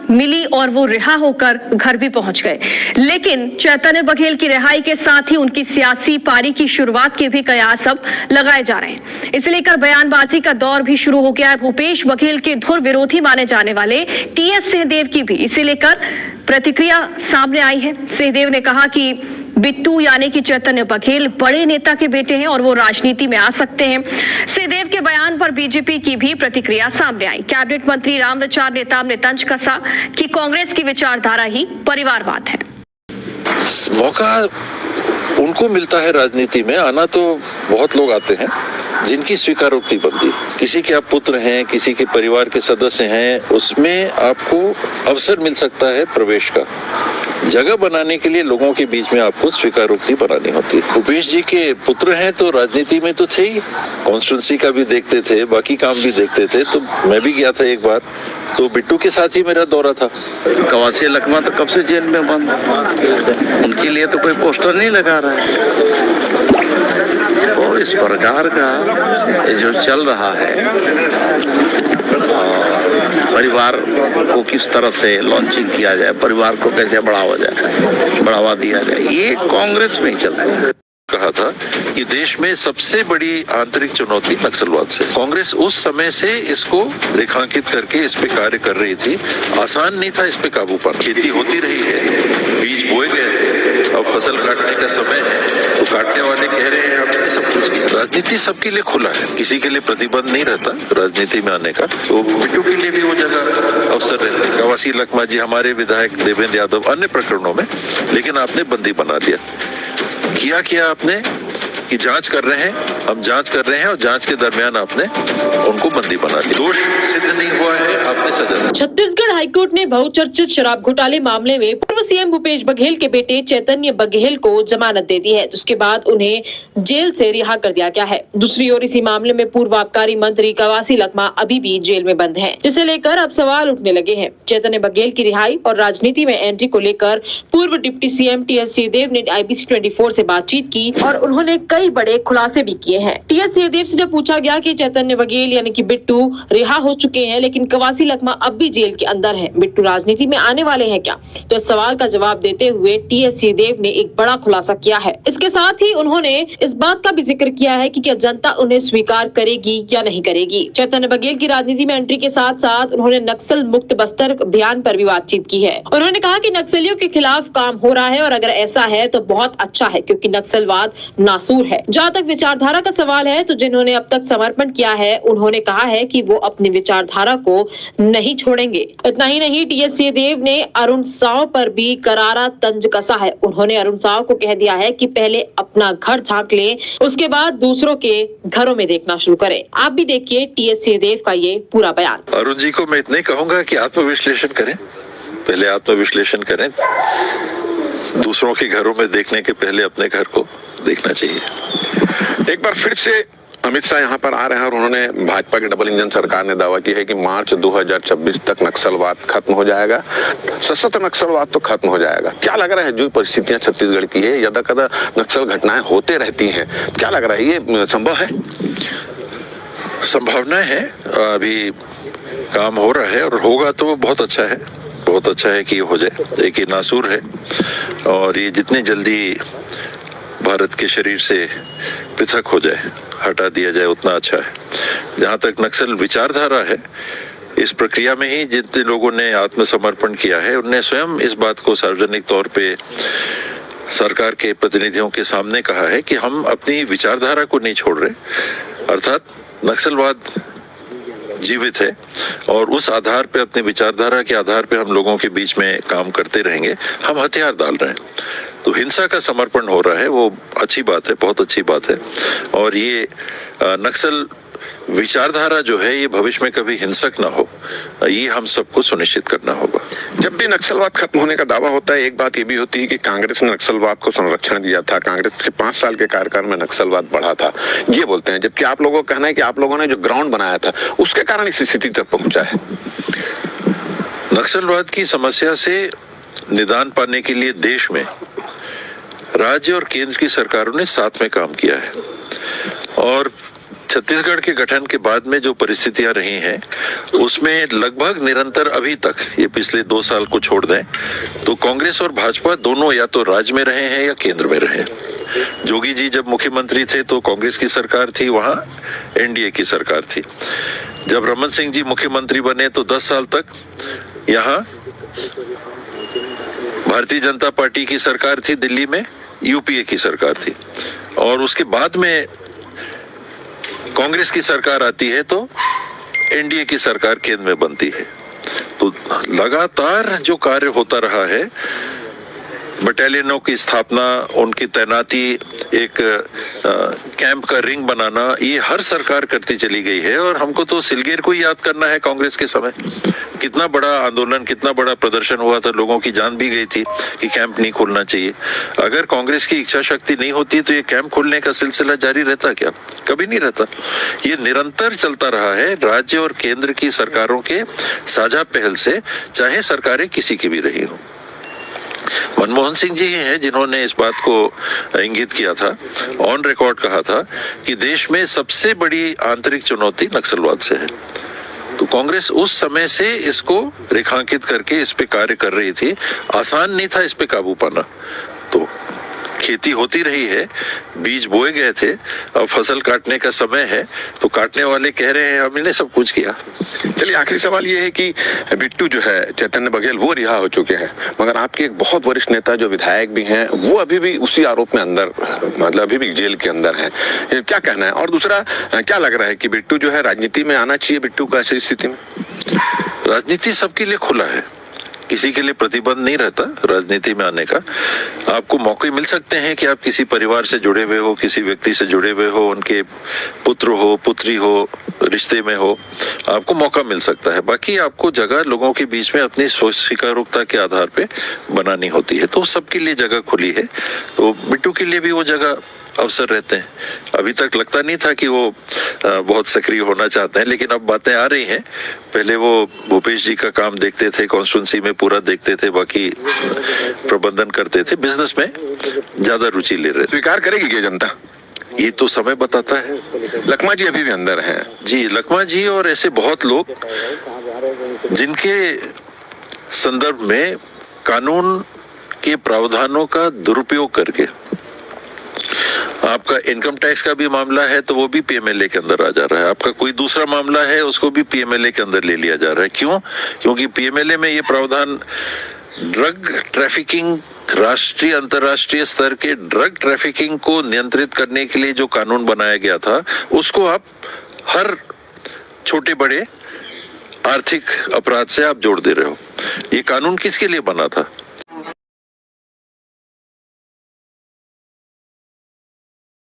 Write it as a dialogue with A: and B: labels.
A: मिली और वो रिहा होकर घर भी पहुंच गए। लेकिन चैतन्य बघेल की रिहाई के साथ ही उनकी सियासी पारी की शुरुआत के भी कयास अब लगाए जा रहे हैं। इसे लेकर बयानबाजी का दौर भी शुरू हो गया है। भूपेश बघेल के धुर विरोधी माने जाने वाले टीएस सिंहदेव की भी इसे लेकर प्रतिक्रिया सामने आई है। सिंहदेव ने कहा कि बिट्टू यानी कि चैतन्य बघेल बड़े नेता के बेटे हैं और वो राजनीति में आ सकते हैं। सिंहदेव के बयान पर बीजेपी की भी प्रतिक्रिया सामने आई। कैबिनेट मंत्री रामविचार नेताम ने तंज कसा कि कांग्रेस की विचारधारा ही परिवारवाद है।
B: मौका उनको मिलता है राजनीति में, आना तो बहुत लोग आते हैं जिनकी स्वीकारोक्ति बनती। किसी के आप पुत्र हैं, किसी के परिवार के सदस्य हैं, उसमें आपको अवसर मिल सकता है प्रवेश का। जगह बनाने के लिए लोगों के बीच में आपको स्वीकारोक्ति बनानी होती है। भूपेश जी के पुत्र हैं तो राजनीति में तो थे ही, कॉन्स्टिट्यूंसी का भी देखते थे, बाकी काम भी देखते थे। तो मैं भी गया था एक बार, तो बिट्टू के साथ ही मेरा दौरा था।
C: कवासी लखमा तो कब से जेल में बंद, उनके लिए तो कोई पोस्टर नहीं लगा रहा है। तो इस प्रकार का जो चल रहा है, परिवार को किस तरह से लॉन्चिंग किया जाए, परिवार को कैसे बढ़ावा दिया जाए, ये कांग्रेस में ही चलता है।
B: कहा था कि देश में सबसे बड़ी आंतरिक चुनौती नक्सलवाद से। कांग्रेस उस समय से इसको रेखांकित करके इस पे कार्य कर रही थी। आसान नहीं था इस पे काबू पाना। खेती होती रही है, बीज बोए गए थे, अब फसल काटने का समय है, तो काटने वाले कह रहे हैं हमने सब कुछ किया। राजनीति सबके लिए खुला है, किसी के लिए प्रतिबंध नहीं रहता राजनीति में आने का। तो बिट्टू के लिए भी वो जगह अवसर रहती है। कवासी लखमा जी हमारे विधायक, देवेंद्र यादव अन्य प्रकरणों में, लेकिन आपने बंदी बना दिया। किया आपने कि जांच कर रहे हैं, हम जांच कर रहे हैं, और जांच के दरमियान आपने उनको बंदी बना दिया। दोष सिद्ध नहीं हुआ है, आपने सजा।
D: छत्तीसगढ़ हाईकोर्ट ने बहुचर्चित शराब घोटाले मामले में पूर्व सीएम भूपेश बघेल के बेटे चैतन्य बघेल को जमानत दे दी है, जिसके बाद उन्हें जेल से रिहा कर दिया गया है। दूसरी ओर इसी मामले में पूर्व आबकारी मंत्री कवासी लखमा अभी भी जेल में बंद हैं, जिसे लेकर अब सवाल उठने लगे हैं। चैतन्य बघेल की रिहाई और राजनीति में एंट्री को लेकर पूर्व डिप्टी सीएम टीएस सिंहदेव ने IBC 24 से बातचीत की और उन्होंने कई बड़े खुलासे भी किए हैं। टीएस सिंहदेव से जब पूछा गया कि चैतन्य बघेल यानी कि बिट्टू रिहा हो चुके हैं, लेकिन कवासी लखमा अब भी जेल के अंदर हैं, बिट्टू राजनीति में आने वाले हैं क्या? तो इस सवाल का जवाब देते हुए टीएस सिंहदेव ने एक बड़ा खुलासा किया है। इसके साथ ही उन्होंने इस बात का भी जिक्र किया है कि क्या जनता उन्हें स्वीकार करेगी या नहीं करेगी। चैतन्य बघेल की राजनीति में एंट्री के साथ साथ उन्होंने नक्सल मुक्त बस्तर अभियान पर भी बातचीत की है। उन्होंने कहा कि नक्सलियों के खिलाफ काम हो रहा है और अगर ऐसा है तो बहुत अच्छा है, क्योंकि नक्सलवाद नासूर है। जहाँ तक विचारधारा का सवाल है, तो जिन्होंने अब तक समर्पण किया है उन्होंने कहा है कि वो अपनी विचारधारा को नहीं छोड़ेंगे। इतना ही नहीं, टीएस सिंहदेव ने अरुण साव पर भी करारा तंज कसा है। उन्होंने अरुण साव को कह दिया है कि पहले अपना घर झांक ले, उसके बाद दूसरों के घरों में देखना शुरू करें। आप भी देखिए टीएस सिंहदेव का ये पूरा बयान।
B: अरुण जी को मैं इतना ही कहूंगा कि आत्मविश्लेषण करें, पहले आत्मविश्लेषण करें। दूसरों के घरों में देखने के पहले अपने घर को देखना चाहिए।
E: एक बार फिर से अमित शाह यहाँ पर आ रहे हैं और उन्होंने भाजपा की डबल इंजन सरकार ने दावा किया है कि मार्च 2026 तक नक्सलवाद खत्म हो जाएगा, सशक्त नक्सलवाद तो खत्म हो जाएगा। क्या लग रहा है, जो परिस्थितियां छत्तीसगढ़ की है, यदा कदा नक्सल घटनाएं होते रहती हैं, क्या लग रहा है ये संभव है?
B: संभावना है, अभी काम हो रहा है और होगा तो बहुत अच्छा है। बहुत अच्छा है कि ये हो जाए। एक ये नासूर है और ये जितनी जल्दी भारत के शरीर से पृथक हो जाए, हटा दिया जाए, उतना अच्छा है। जहाँ तक नक्सल विचारधारा है, इस प्रक्रिया में ही जितने लोगों ने आत्मसमर्पण किया है उनने स्वयं इस बात को सार्वजनिक तौर पे सरकार के प्रतिनिधियों के सामने कहा है कि हम अपनी विचारधारा को नहीं छोड़ रहे। अर्थात नक्सलवाद जीवित है और उस आधार पे, अपने विचारधारा के आधार पे हम लोगों के बीच में काम करते रहेंगे। हम हथियार डाल रहे हैं तो हिंसा का समर्पण हो रहा है, वो अच्छी बात है, बहुत अच्छी बात है। और ये नक्सल विचारधारा जो है ये भविष्य में कभी हिंसक ना हो, ये हम सबको सुनिश्चित करना होगा।
E: जब भी नक्सलवाद खत्म होने का दावा होता है, एक बात ये भी होती है कि कांग्रेस ने नक्सलवाद को संरक्षण दिया था, कांग्रेस के 5 साल के कार्यकाल में नक्सलवाद बढ़ा था, ये बोलते हैं। जबकि आप लोगों का कहना है कि आप लोगों ने जो ग्राउंड बनाया था उसके कारण इस स्थिति तक पहुंचा है।
B: नक्सलवाद की समस्या से निदान पाने के लिए देश में राज्य और केंद्र की सरकारों ने साथ में काम किया है। और छत्तीसगढ़ के गठन के बाद में जो परिस्थितियां रही हैं उसमें लगभग निरंतर अभी तक, ये पिछले 2 साल को छोड़ दें तो कांग्रेस और भाजपा दोनों या तो राज्य में रहे हैं या केंद्र में रहे हैं। जोगी जी जब मुख्यमंत्री थे तो कांग्रेस की सरकार थी, वहां एनडीए की सरकार थी। जब रमन सिंह जी मुख्यमंत्री बने तो 10 साल तक यहाँ भारतीय जनता पार्टी की सरकार थी, दिल्ली में यूपीए की सरकार थी, और उसके बाद में कांग्रेस की सरकार आती है तो एनडीए की सरकार केंद्र में बनती है। तो लगातार जो कार्य होता रहा है, बटालियनों की स्थापना, उनकी तैनाती, एक कैंप का रिंग बनाना, ये हर सरकार करती चली गई है। और हमको तो सिलगेर को ही याद करना है, कांग्रेस के समय कितना बड़ा आंदोलन, कितना बड़ा प्रदर्शन हुआ था, लोगों की जान भी गई थी कि कैंप नहीं खोलना चाहिए। अगर कांग्रेस की इच्छा शक्ति नहीं होती तो ये कैंप खोलने का सिलसिला जारी रहता क्या? कभी नहीं रहता। ये निरंतर चलता रहा है राज्य और केंद्र की सरकारों के साझा पहल से, चाहे सरकारें किसी की भी रही हो। मनमोहन सिंह जी ही हैं जिन्होंने इस बात को इंगित किया था, ऑन रिकॉर्ड कहा था कि देश में सबसे बड़ी आंतरिक चुनौती नक्सलवाद से है। तो कांग्रेस उस समय से इसको रेखांकित करके इस पे कार्य कर रही थी। आसान नहीं था इस पे काबू पाना। तो खेती होती रही है, बीज बोए गए थे, अब फसल काटने का समय है, तो काटने वाले कह रहे हैं हमने सब कुछ किया।
E: चलिए, आखिरी सवाल ये है कि बिट्टू जो है, चैतन्य बघेल, वो रिहा हो चुके हैं, मगर आपके एक बहुत वरिष्ठ नेता जो विधायक भी हैं, वो अभी भी उसी आरोप में अंदर, मतलब अभी भी जेल के अंदर हैं। क्या कहना है? और दूसरा, क्या लग रहा है कि बिट्टू जो है राजनीति में आना चाहिए? बिट्टू को ऐसी स्थिति में
B: राजनीति सबके लिए खुला है, किसी के लिए प्रतिबंध नहीं रहता राजनीति में आने का। आपको मौके मिल सकते हैं कि आप किसी परिवार से जुड़े हुए हो, किसी व्यक्ति से जुड़े हुए हो, उनके पुत्र हो, पुत्री हो, रिश्ते में हो, आपको मौका मिल सकता है। बाकी आपको जगह लोगों के बीच में अपनी सोच स्वीकारोक्ता के आधार पे बनानी होती है। तो सबके लिए जगह खुली है, तो बिट्टू के लिए भी वो जगह, अवसर रहते हैं। अभी तक लगता नहीं था कि वो बहुत सक्रिय होना चाहते हैं, लेकिन अब बातें आ रही हैं। पहले वो भूपेश जी का काम देखते थे, कॉन्स्टिट्यूंसी में पूरा देखते थे, बाकी प्रबंधन करते थे, बिजनेस में ज्यादा रुचि ले रहे थे।
E: स्वीकार करेगी क्या जनता?
B: ये तो समय बताता है।
E: लखमा जी अभी भी अंदर हैं।
B: जी, लखमा जी और ऐसे बहुत लोग जिनके संदर्भ में कानून के प्रावधानों का दुरुपयोग करके, आपका इनकम टैक्स का भी मामला है तो वो भी पीएमएलए के अंदर आ जा रहा है, आपका कोई दूसरा मामला है उसको भी पीएमएलए के अंदर ले लिया जा रहा है। क्यों? क्योंकि पीएमएलए में ये प्रावधान ड्रग ट्रैफिकिंग, राष्ट्रीय अंतर्राष्ट्रीय स्तर के ड्रग ट्रैफिकिंग को नियंत्रित करने के लिए जो कानून बनाया गया था, उसको आप हर छोटे बड़े आर्थिक अपराध से आप जोड़ दे रहे हो। ये कानून किसके लिए बना था?